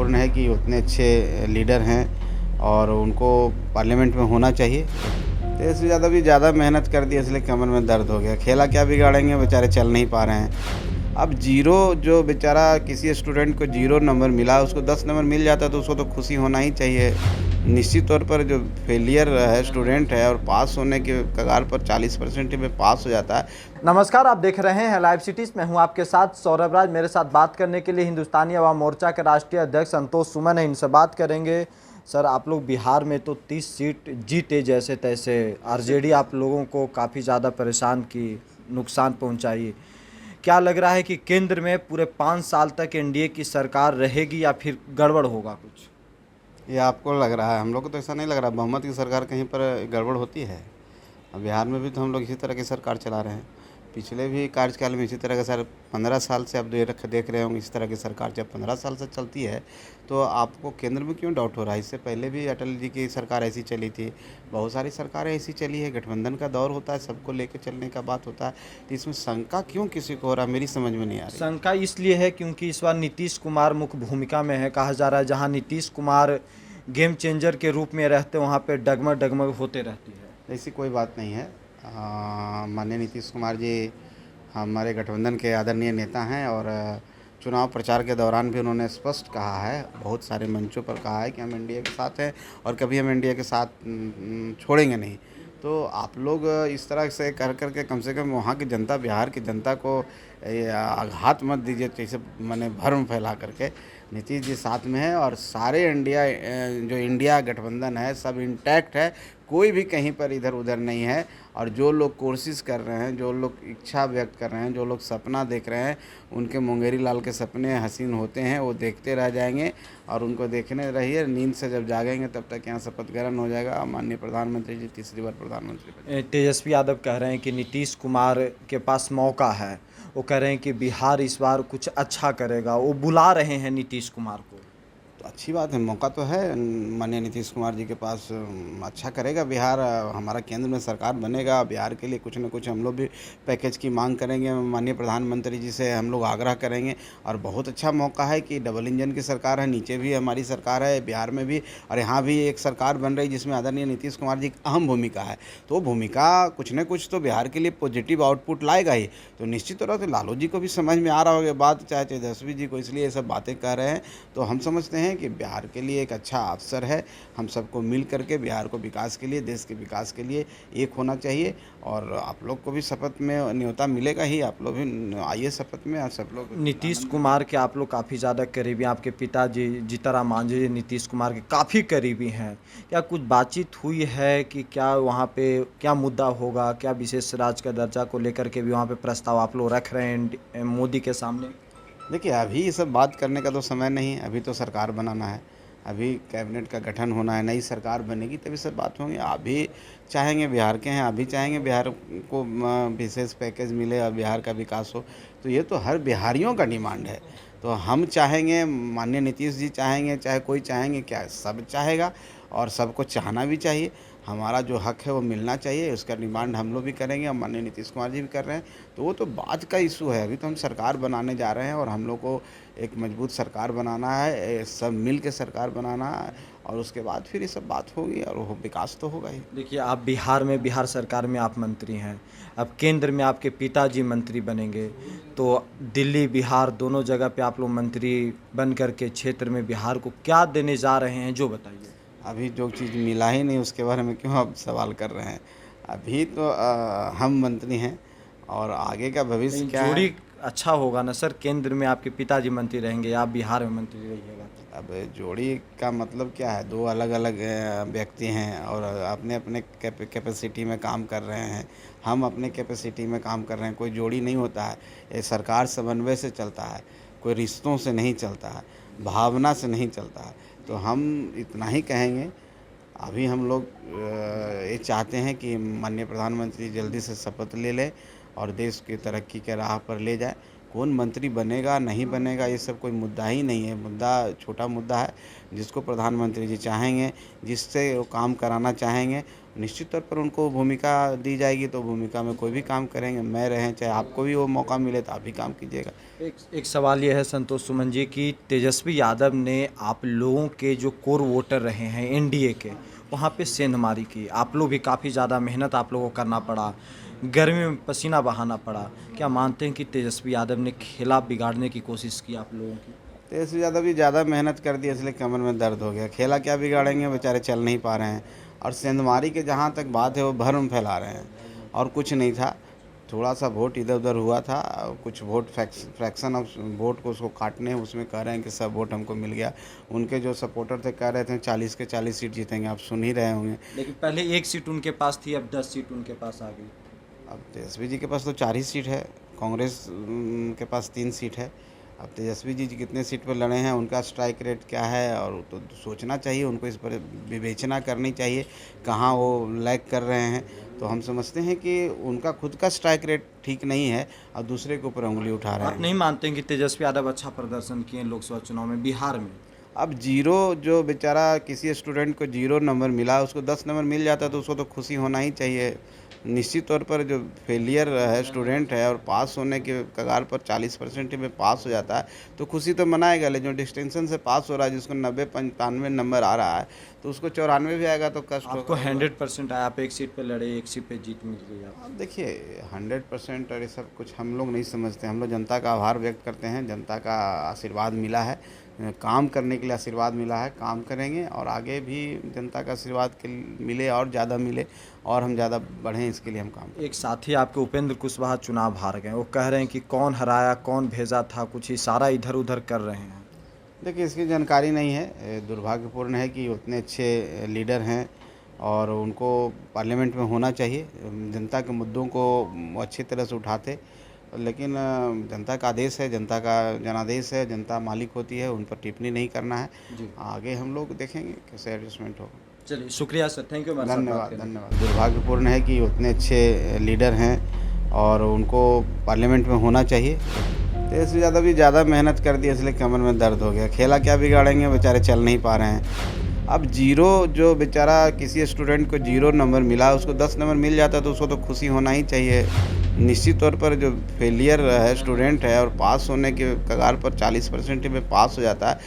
दुर्भाग्यपूर्ण है कि उतने अच्छे लीडर हैं और उनको पार्लियामेंट में होना चाहिए। तो इससे ज़्यादा भी ज़्यादा मेहनत कर दी इसलिए कमर में दर्द हो गया। खेला क्या बिगाड़ेंगे, बेचारे चल नहीं पा रहे हैं। अब ज़ीरो जो बेचारा किसी स्टूडेंट को 0 नंबर मिला, उसको 10 नंबर मिल जाता तो उसको तो खुशी होना ही चाहिए। निश्चित तौर पर जो फेलियर है स्टूडेंट है और पास होने के कगार पर 40% में पास हो जाता है। नमस्कार, आप देख रहे हैं लाइव सिटीज। मैं हूं आपके साथ सौरभ राज। मेरे साथ बात करने के लिए हिंदुस्तानी अवाम मोर्चा के राष्ट्रीय अध्यक्ष संतोष सुमन है। इनसे बात करेंगे। सर, आप लोग बिहार में तो 30 सीट जीते जैसे तैसे। आरजेडी आप लोगों को काफ़ी ज़्यादा परेशान की, नुकसान पहुंचाई। क्या लग रहा है कि केंद्र में पूरे 5 साल तक एनडीए की सरकार रहेगी या फिर गड़बड़ होगा कुछ? ये आपको लग रहा है, हम लोग को तो ऐसा नहीं लग रहा। बहुमत की सरकार कहीं पर गड़बड़ होती है। अब बिहार में भी तो हम लोग इसी तरह की सरकार चला रहे हैं। पिछले भी कार्यकाल में इसी तरह का सर 15 साल से आप देख रहे होंगे इस तरह की सरकार जब 15 साल से चलती है तो आपको केंद्र में क्यों डाउट हो रहा है? इससे पहले भी अटल जी की सरकार ऐसी चली थी, बहुत सारी सरकारें ऐसी चली है। गठबंधन का दौर होता है, सबको लेकर चलने का बात होता है, तो इसमें शंका क्यों किसी को हो रहा है, मेरी समझ में नहीं आ रही। शंका इसलिए है क्योंकि इस बार नीतीश कुमार मुख्य भूमिका में है। कहा जा रहा है जहां नीतीश कुमार गेम चेंजर के रूप में रहते वहां पे डगमग डगमग होते रहती है। ऐसी कोई बात नहीं है। माननीय नीतीश कुमार जी हमारे गठबंधन के आदरणीय नेता हैं और चुनाव प्रचार के दौरान भी उन्होंने स्पष्ट कहा है, बहुत सारे मंचों पर कहा है कि हम एनडीए के साथ हैं और कभी हम एनडीए के साथ छोड़ेंगे नहीं। तो आप लोग इस तरह से कर करके कम से कम वहाँ की जनता, बिहार की जनता को आघात मत दीजिए, जैसे मैंने भ्रम फैला करके। नीतीश जी साथ में है और सारे जो इंडिया गठबंधन है सब इंटैक्ट है, कोई भी कहीं पर इधर उधर नहीं है। और जो लोग कोशिश कर रहे हैं, जो लोग इच्छा व्यक्त कर रहे हैं, जो लोग सपना देख रहे हैं, उनके मुंगेरी लाल के सपने हसीन होते हैं, वो देखते रह जाएंगे और उनको देखने रहिए। नींद से जब जागेंगे तब तक यहाँ शपथ ग्रहण हो जाएगा। माननीय प्रधानमंत्री जी तीसरी बार प्रधानमंत्री बने। तेजस्वी यादव कह रहे हैं कि नीतीश कुमार के पास मौका है। वो कह रहे हैं कि बिहार इस बार कुछ अच्छा करेगा। वो बुला रहे हैं नीतीश कुमार को। तो अच्छी बात है, मौका तो है माननीय नीतीश कुमार जी के पास। अच्छा करेगा बिहार, हमारा केंद्र में सरकार बनेगा। बिहार के लिए कुछ न कुछ हम लोग भी पैकेज की मांग करेंगे, माननीय प्रधानमंत्री जी से हम लोग आग्रह करेंगे। और बहुत अच्छा मौका है कि डबल इंजन की सरकार है, नीचे भी हमारी सरकार है, बिहार में भी और यहाँ भी एक सरकार बन रही जिसमें आदरणीय नीतीश कुमार जी की अहम भूमिका है। तो भूमिका कुछ न कुछ तो बिहार के लिए पॉजिटिव आउटपुट लाएगा ही। तो निश्चित तौर पर लालू जी को भी समझ में आ रहा होगा बात, चाहे तेजस्वी जी को, इसलिए ये सब बातें कह रहे हैं। तो हम समझते हैं कि बिहार के लिए एक अच्छा अवसर है। हम सबको मिल करके बिहार को विकास के लिए, देश के विकास के लिए एक होना चाहिए। और आप लोग को भी शपथ में न्योता मिलेगा ही, आप लोग भी आइए शपथ में और सब लोग। नीतीश कुमार के आप लोग काफ़ी ज़्यादा करीबी, आपके पिताजी जीतनराम मांझी जी नीतीश कुमार के काफ़ी करीबी हैं। क्या कुछ बातचीत हुई है कि क्या वहाँ पे क्या मुद्दा होगा, क्या विशेष राज्य का दर्जा को लेकर के भी वहाँ पे प्रस्ताव आप लोग रख रहे हैं मोदी के सामने? देखिए, अभी ये सब बात करने का तो समय नहीं, अभी तो सरकार बनाना है, अभी कैबिनेट का गठन होना है, नई सरकार बनेगी तभी सब बात होंगी। अभी चाहेंगे, बिहार के हैं, अभी चाहेंगे बिहार को विशेष पैकेज मिले और बिहार का विकास हो, तो ये तो हर बिहारियों का डिमांड है। तो हम चाहेंगे, माननीय नीतीश जी चाहेंगे, चाहे कोई चाहेंगे, क्या सब चाहेगा और सबको चाहना भी चाहिए। हमारा जो हक है वो मिलना चाहिए, उसका डिमांड हम लोग भी करेंगे और माननीय नीतीश कुमार जी भी कर रहे हैं। तो वो तो बाद का इशू है, अभी तो हम सरकार बनाने जा रहे हैं और हम लोग को एक मजबूत सरकार बनाना है, सब मिल के सरकार बनाना है और उसके बाद फिर ये सब बात होगी और वो विकास तो होगा ही। देखिए, आप बिहार में, बिहार सरकार में आप मंत्री हैं। अब केंद्र में आपके पिताजी मंत्री बनेंगे, तो दिल्ली बिहार दोनों जगह पे आप लोग मंत्री बन कर के क्षेत्र में बिहार को क्या देने जा रहे हैं, जो बताइए। अभी जो चीज़ मिला ही नहीं उसके बारे में क्यों आप सवाल कर रहे हैं? अभी तो हम मंत्री हैं और आगे का भविष्य क्या है। जोड़ी अच्छा होगा ना सर, केंद्र में आपके पिताजी मंत्री रहेंगे, आप बिहार में मंत्री रहिएगा। अब जोड़ी का मतलब क्या है? दो अलग अलग व्यक्ति हैं और अपने अपने कैपेसिटी में काम कर रहे हैं, हम अपने कैपेसिटी में काम कर रहे हैं। कोई जोड़ी नहीं होता है, ये सरकार समन्वय से चलता है, कोई रिश्तों से नहीं चलता है, भावना से नहीं चलता है। तो हम इतना ही कहेंगे, अभी हम लोग ये चाहते हैं कि माननीय प्रधानमंत्री जल्दी से शपथ ले लें और देश की तरक्की के राह पर ले जाए। कौन मंत्री बनेगा नहीं बनेगा ये सब कोई मुद्दा ही नहीं है। मुद्दा छोटा मुद्दा है, जिसको प्रधानमंत्री जी चाहेंगे, जिससे वो काम कराना चाहेंगे, निश्चित तौर पर उनको भूमिका दी जाएगी तो भूमिका में कोई भी काम करेंगे। मैं रहें चाहे आपको भी वो मौका मिले तो आप भी काम कीजिएगा। एक सवाल ये है संतोष सुमन जी कि तेजस्वी यादव ने आप लोगों के जो कोर वोटर रहे हैं एनडीए के, वहाँ पे सेंधमारी की। आप लोग भी काफ़ी ज़्यादा मेहनत आप लोगों को करना पड़ा, गर्मी में पसीना बहाना पड़ा। क्या मानते हैं कि तेजस्वी यादव ने खेला बिगाड़ने की कोशिश की आप लोगों की? तेजस्वी यादव भी ज़्यादा मेहनत कर दी इसलिए कमर में दर्द हो गया। खेला क्या बिगाड़ेंगे, बेचारे चल नहीं पा रहे हैं। और सेंधमारी के जहाँ तक बात है वो भ्रम फैला रहे हैं और कुछ नहीं था। थोड़ा सा वोट इधर उधर हुआ था, कुछ वोट फ्रैक्शन ऑफ वोट को उसको काटने हैं, उसमें कह रहे हैं कि सब वोट हमको मिल गया। उनके जो सपोर्टर थे कह रहे थे 40 के 40 सीट जीतेंगे, आप सुन ही रहे होंगे। लेकिन पहले 1 सीट उनके पास थी, अब 10 सीट उनके पास आ गई। अब तेजस्वी जी के पास तो 4 ही सीट है, कांग्रेस के पास 3 सीट है। अब तेजस्वी जी कितने सीट पर लड़े हैं, उनका स्ट्राइक रेट क्या है, और तो सोचना चाहिए उनको, इस पर विवेचना करनी चाहिए कहाँ वो लैग कर रहे हैं। तो हम समझते हैं कि उनका खुद का स्ट्राइक रेट ठीक नहीं है और दूसरे के ऊपर उंगली उठा रहे आप हैं। नहीं मानते हैं कि तेजस्वी यादव अच्छा प्रदर्शन किए लोकसभा चुनाव में बिहार में? अब जीरो जो बेचारा किसी स्टूडेंट को 0 नंबर मिला, उसको 10 नंबर मिल जाता तो उसको तो खुशी होना ही चाहिए। निश्चित तौर पर जो फेलियर है स्टूडेंट है और पास होने के कगार पर 40% में पास हो जाता है तो खुशी तो मनाएगा। लेकिन जो डिस्टिंक्शन से पास हो रहा है, जिसको 90-95 नंबर आ रहा है, तो उसको 94 भी आएगा तो कष्ट होगा। आपको 100% आया, आप 1 सीट पे लड़े, 1 सीट पे जीत मिल गई आप। अब देखिए 100% और ये सब कुछ हम लोग नहीं समझते। हम लोग जनता का आभार व्यक्त करते हैं, जनता का आशीर्वाद मिला है, काम करने के लिए आशीर्वाद मिला है, काम करेंगे और आगे भी जनता का आशीर्वाद के मिले और ज़्यादा मिले और हम ज़्यादा बढ़ें, इसके लिए हम काम करें। एक साथी आपके उपेंद्र कुशवाहा चुनाव हार गए, वो कह रहे हैं कि कौन हराया, कौन भेजा था, कुछ इशारा इधर उधर कर रहे हैं। देखिए इसकी जानकारी नहीं है। दुर्भाग्यपूर्ण है कि उतने अच्छे लीडर हैं और उनको पार्लियामेंट में होना चाहिए, जनता के मुद्दों को अच्छी तरह से उठाते। लेकिन जनता का आदेश है, जनता का जनादेश है, जनता मालिक होती है, उन पर टिप्पणी नहीं करना है। जी, आगे हम लोग देखेंगे कैसे एडजस्टमेंट होगा। चलिए शुक्रिया सर, थैंक यू। धन्यवाद धन्यवाद। दुर्भाग्यपूर्ण है कि उतने अच्छे लीडर हैं और उनको पार्लियामेंट में होना चाहिए। तेजस्वी यादव भी ज़्यादा मेहनत कर दी इसलिए कमर में दर्द हो गया। खेला क्या बिगाड़ेंगे, बेचारे चल नहीं पा रहे हैं। अब जीरो जो बेचारा किसी स्टूडेंट को 0 नंबर मिला, उसको 10 नंबर मिल जाता तो उसको तो खुशी होना ही चाहिए। निश्चित तौर पर जो फेलियर है स्टूडेंट है और पास होने के कगार पर 40% में पास हो जाता है